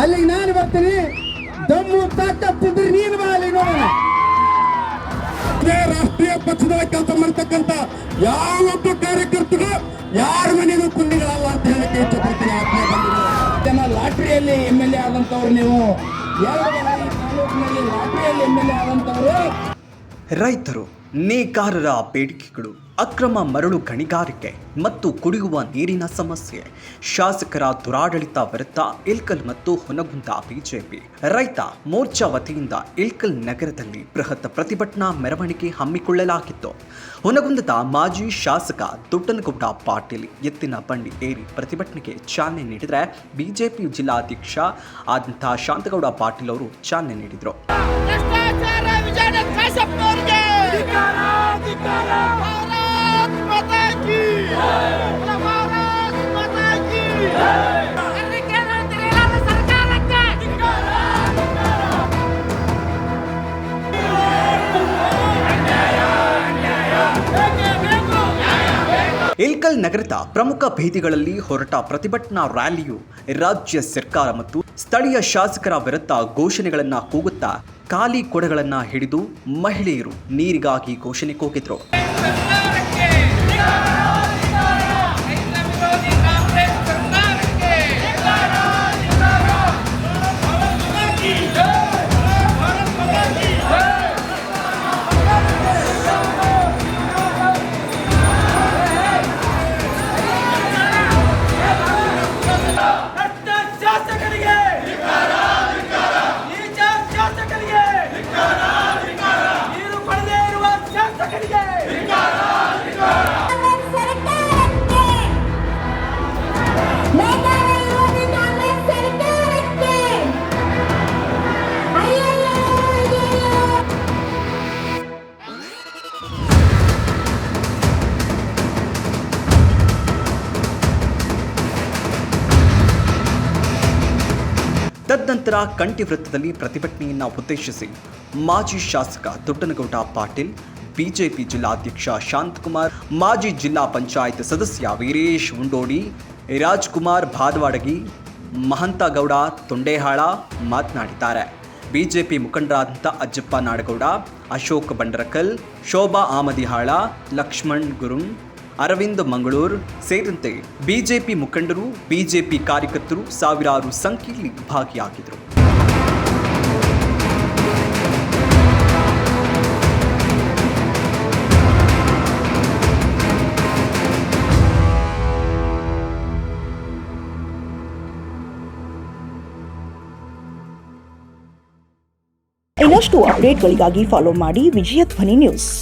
ಅಲ್ಲಿಗೆ ನಾನು ಬರ್ತೀನಿ. ದಮ್ಮು ತಾಕತ್ತಿದ್ರೆ ನೀನು ಬಾ ಅಲ್ಲಿ ನೋಡೋಣ. ಇದೇ ರಾಷ್ಟ್ರೀಯ ಪಕ್ಷದ ಕೆಲಸ ಮಾಡ್ತಕ್ಕಂಥ ಯಾವೊಬ್ಬ ಕಾರ್ಯಕರ್ತರು ಯಾರ ಮನೆಯೂ ಕುಂಡಿಗಳಲ್ಲ ಅಂತ ಹೇಳಕ್ಕೆ ಇಷ್ಟಪಡ್ತೀನಿ. ಜನ ಲಾಟ್ರಿಯಲ್ಲಿ MLA ಆದಂತವ್ರು, ನೀವು ತಾಲೂಕಿನಲ್ಲಿ ಲಾಟ್ರಿಯಲ್ಲಿ MLA ಆದಂತವ್ರು. ರೈತರು, ನೇಕಾರರ ಬೇಡಿಕೆಗಳು, ಅಕ್ರಮ ಮರಳು ಗಣಿಗಾರಿಕೆ ಮತ್ತು ಕುಡಿಯುವ ನೀರಿನ ಸಮಸ್ಯೆ, ಶಾಸಕರ ದುರಾಡಳಿತ ವಿರುದ್ಧ ಇಲ್ಕಲ್ ಮತ್ತು ಹುನಗುಂದ ಬಿಜೆಪಿ ರೈತ ಮೋರ್ಚಾ ವತಿಯಿಂದ ಇಲ್ಕಲ್ ನಗರದಲ್ಲಿ ಬೃಹತ್ ಪ್ರತಿಭಟನಾ ಮೆರವಣಿಗೆ ಹಮ್ಮಿಕೊಳ್ಳಲಾಗಿತ್ತು. ಹುನಗುಂದದ ಮಾಜಿ ಶಾಸಕ ದೊಡ್ಡನಗೌಡ ಪಾಟೀಲ್ ಎತ್ತಿನ ಬಂಡಿ ಏರಿ ಪ್ರತಿಭಟನೆಗೆ ಚಾಲನೆ ನೀಡಿದರೆ ಬಿಜೆಪಿ ಜಿಲ್ಲಾಧ್ಯಕ್ಷ ಆದಂತಹ ಶಾಂತಗೌಡ ಪಾಟೀಲ್ ಅವರು ಚಾಲನೆ ನೀಡಿದರು. ಇಲ್ಕಲ್ ನಗರದ ಪ್ರಮುಖ ಬೀದಿಗಳಲ್ಲಿ ಹೊರಟ ಪ್ರತಿಭಟನಾ ರ್ಯಾಲಿಯು ರಾಜ್ಯ ಸರ್ಕಾರ ಮತ್ತು ಸ್ಥಳೀಯ ಶಾಸಕರ ವಿರುದ್ಧ ಘೋಷಣೆಗಳನ್ನು ಕೂಗುತ್ತಾ ಖಾಲಿ ಕೊಡಗಳನ್ನು ಹಿಡಿದು ಮಹಿಳೆಯರು ನೀರಿಗಾಗಿ ಘೋಷಣೆ ಕೂಗಿದ್ರು. ತದನಂತರ ಕಂಠಿ ವೃತ್ತದಲ್ಲಿ ಪ್ರತಿಭಟನೆಯನ್ನು ಉದ್ದೇಶಿಸಿ ಮಾಜಿ ಶಾಸಕ ದೊಡ್ಡನಗೌಡ ಪಾಟೀಲ್, ಬಿಜೆಪಿ ಜಿಲ್ಲಾಧ್ಯಕ್ಷ ಶಾಂತಕುಮಾರ್, ಮಾಜಿ ಜಿಲ್ಲಾ ಪಂಚಾಯತ್ ಸದಸ್ಯ ವೀರೇಶ್ ಉಂಡೋಡಿ, ರಾಜ್ಕುಮಾರ್ ಭಾದವಾಡಗಿ, ಮಹಂತಗೌಡ ತೊಂಡೇಹಾಳ ಮಾತನಾಡಿದ್ದಾರೆ. ಬಿಜೆಪಿ ಮುಖಂಡರಾದಂಥ ಅಜ್ಜಪ್ಪ ನಾಡಗೌಡ, ಅಶೋಕ್ ಬಂಡರಕಲ್, ಶೋಭಾ ಆಮದಿಹಾಳ, ಲಕ್ಷ್ಮಣ್ ಗುರುಂ, ಅರವಿಂದ್ ಮಂಗಳೂರ್ ಸೇರಿದಂತೆ ಬಿಜೆಪಿ ಮುಖಂಡರು, ಬಿಜೆಪಿ ಕಾರ್ಯಕರ್ತರು ಸಾವಿರಾರು ಸಂಖ್ಯೆಯಲ್ಲಿ ಭಾಗಿಯಾಗಿದ್ದರು. ಇನ್ನಷ್ಟು ಅಪ್ಡೇಟ್ಗಳಿಗಾಗಿ ಫಾಲೋ ಮಾಡಿ ವಿಜಯ ಧ್ವನಿ ನ್ಯೂಸ್.